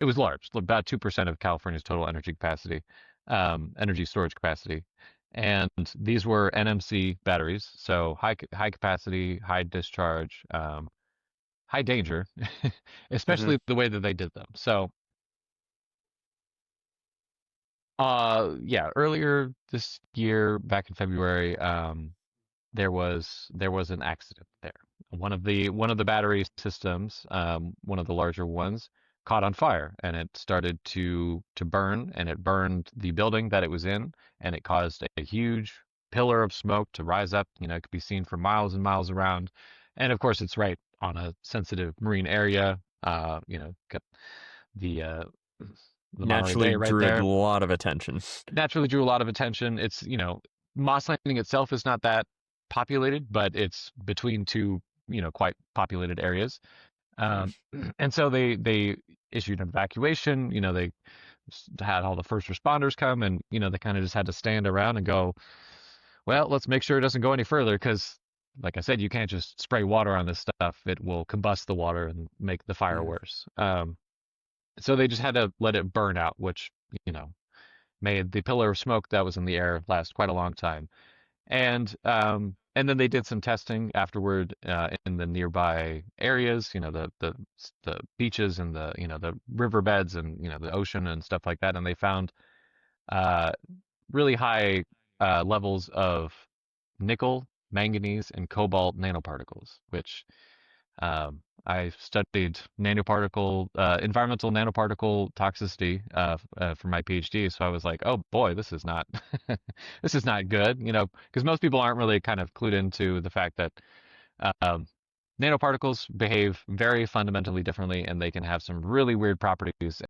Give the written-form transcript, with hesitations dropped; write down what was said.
it was large, about 2% of California's total energy capacity, energy storage capacity. And these were NMC batteries, so high capacity, high discharge, high danger, Hmm. especially the way that they did them. So, yeah, earlier this year, back in February, there was an accident there. One of the battery systems, one of the larger ones, caught on fire, and it started to burn, and it burned the building that it was in, and it caused a huge pillar of smoke to rise up. It could be seen for miles and miles around, and of course, it's right on a sensitive marine area. Got the the Monterey Naturally Bay right drew a there. lot of attention. Naturally drew a lot of attention. Moss Landing itself is not that populated, but it's between two, quite populated areas. Mm. And so they issued an evacuation. They had all the first responders come, and they kind of just had to stand around and go, well, let's make sure it doesn't go any further, because, like I said, you can't just spray water on this stuff. It will combust the water and make the fire Mm. worse. So they just had to let it burn out, which you know made the pillar of smoke that was in the air last quite a long time. And then they did some testing afterward, in the nearby areas, the beaches and the riverbeds and the ocean and stuff like that, and they found uh, really high levels of nickel, manganese, and cobalt nanoparticles, which I studied environmental nanoparticle toxicity for my PhD. So I was like, oh boy, this is not, this is not good, because most people aren't really kind of clued into the fact that um, nanoparticles behave very fundamentally differently, and they can have some really weird properties.